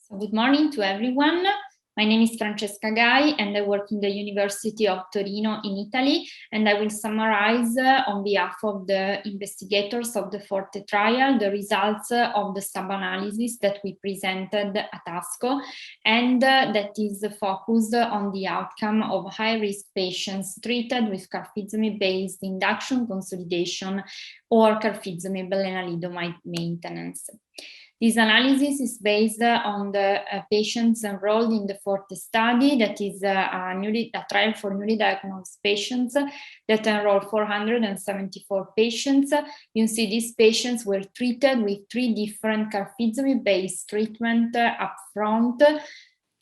So good morning to everyone. My name is Francesca Gay and I work in the University of Torino in Italy, and I will summarize on behalf of the investigators of the FORTE trial the results of the sub-analysis that we presented at ASCO, and that is focused on the outcome of high-risk patients treated with carfilzomib-based induction, consolidation, or carfilzomib-lenalidomide maintenance. This analysis is based on the patients enrolled in the FORTE study, that is a trial for newly diagnosed patients that enrolled 474 patients. You see these patients were treated with 3 different carfilzomib-based treatment upfront: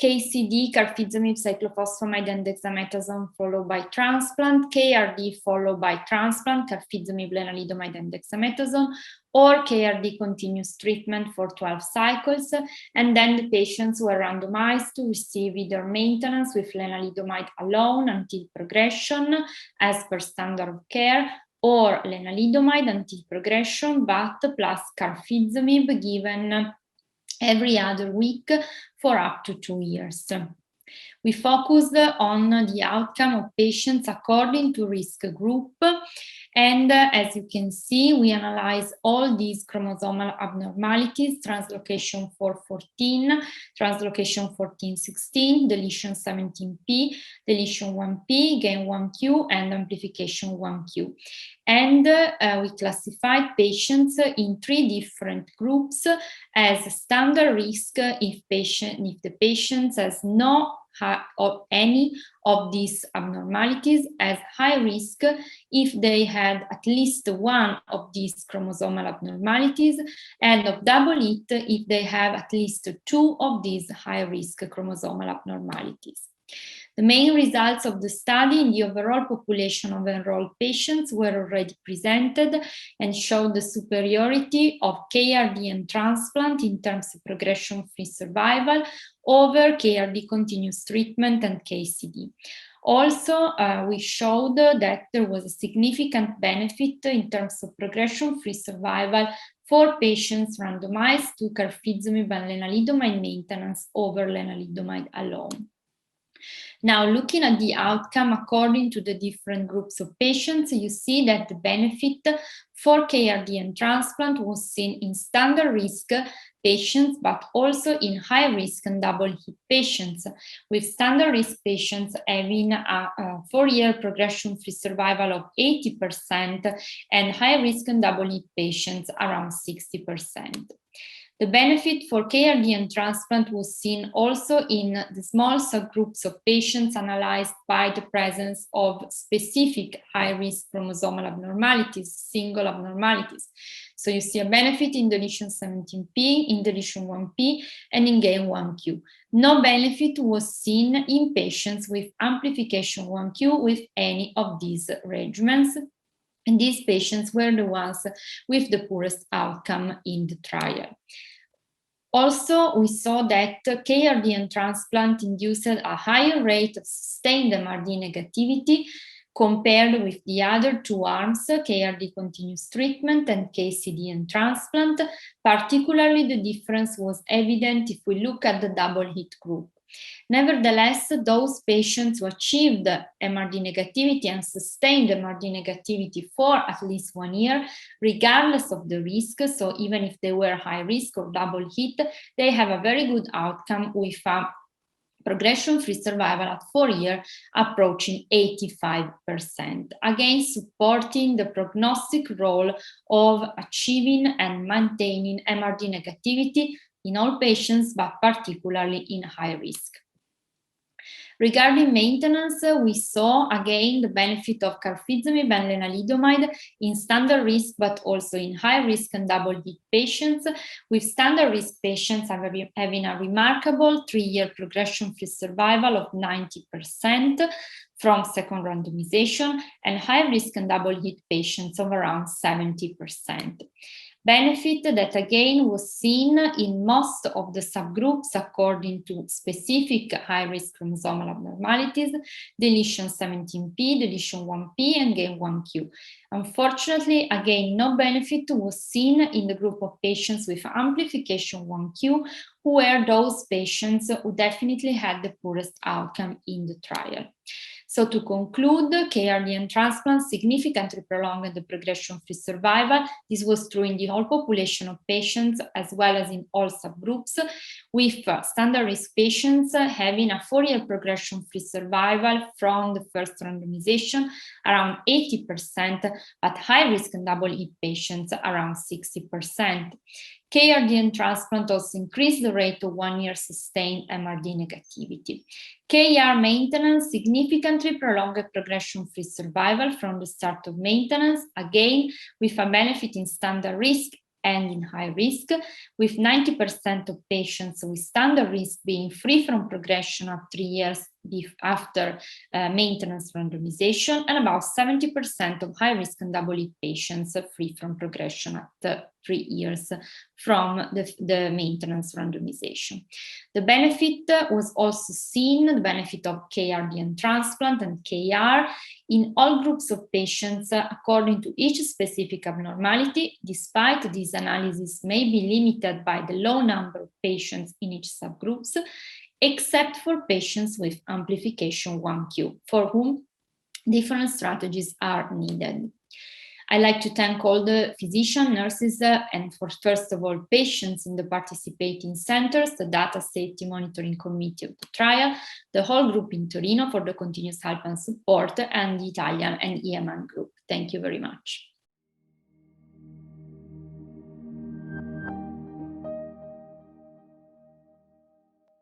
KCD, carfilzomib, cyclophosphamide, and dexamethasone, followed by transplant, KRD, followed by transplant, carfilzomib-lenalidomide, and dexamethasone, or KRD continuous treatment for 12 cycles, and then the patients were randomized to receive either maintenance with lenalidomide alone until progression, as per standard of care, or lenalidomide until progression, but plus carfilzomib given every other week for up to 2 years. We focused on the outcome of patients according to risk group, and as you can see, we analyze all these chromosomal abnormalities: translocation 414, translocation 1416, deletion 17p, deletion 1p, gain 1q, and amplification 1q. And we classified patients in 3 different groups as standard risk if the patient has no or any of these abnormalities, as high risk if they had at least one of these chromosomal abnormalities, and of double hit if they have at least 2 of these high risk chromosomal abnormalities. The main results of the study in the overall population of enrolled patients were already presented and showed the superiority of KRD and transplant in terms of progression-free survival over KRD continuous treatment and KCD. Also, we showed that there was a significant benefit in terms of progression-free survival for patients randomized to carfilzomib and lenalidomide maintenance over lenalidomide alone. Now, looking at the outcome according to the different groups of patients, you see that the benefit for KRD and transplant was seen in standard risk patients, but also in high risk and double hit patients, with standard risk patients having a 4-year progression-free survival of 80% and high risk and double hit patients around 60%. The benefit for KRD and transplant was seen also in the small subgroups of patients analyzed by the presence of specific high-risk chromosomal abnormalities, single abnormalities. So you see a benefit in deletion 17p, in deletion 1p, and in gain 1q. No benefit was seen in patients with amplification 1q with any of these regimens. And these patients were the ones with the poorest outcome in the trial. Also, we saw that KRD and transplant induced a higher rate of sustained MRD negativity compared with the other 2 arms, KRD continuous treatment and KCD and transplant. Particularly, the difference was evident if we look at the double hit group. Nevertheless, those patients who achieved MRD negativity and sustained MRD negativity for at least 1 year, regardless of the risk, so even if they were high risk or double hit, they have a very good outcome with a progression-free survival at 4 years approaching 85%, again supporting the prognostic role of achieving and maintaining MRD negativity in all patients, but particularly in high risk. Regarding maintenance, we saw again the benefit of carfilzomib and lenalidomide in standard risk, but also in high risk and double hit patients, with standard risk patients having a remarkable 3-year progression-free survival of 90% from second randomization, and high risk and double hit patients of around 70%. benefit that again was seen in most of the subgroups according to specific high-risk chromosomal abnormalities, deletion 17p, deletion 1p, and gain 1q. Unfortunately, again, no benefit was seen in the group of patients with amplification 1q, who were those patients who definitely had the poorest outcome in the trial. So to conclude, KRDN transplant significantly prolonged the progression-free survival. This was true in the whole population of patients as well as in all subgroups, with standard risk patients having a 4-year progression-free survival from the first randomization, around 80%, but high-risk and double-hit patients around 60%. KRDN transplant also increased the rate of 1-year sustained MRD negativity. KR maintenance significantly prolonged progression-free survival from the start of maintenance, again with a benefit in standard risk and in high risk, with 90% of patients with standard risk being free from progression at 3 years after maintenance randomization, and about 70% of high risk and double-hit patients free from progression at 3 years from the maintenance randomization. The benefit was also seen, the benefit of KRDN transplant and KR in all groups of patients according to each specific abnormality, despite this analysis may be limited by the low number of patients in each subgroups, except for patients with amplification 1q, for whom different strategies are needed. I'd like to thank all the physicians, nurses, and first of all, patients in the participating centers, the Data Safety Monitoring Committee of the trial, the whole group in Torino for the continuous help and support, and the Italian and EMN group. Thank you very much.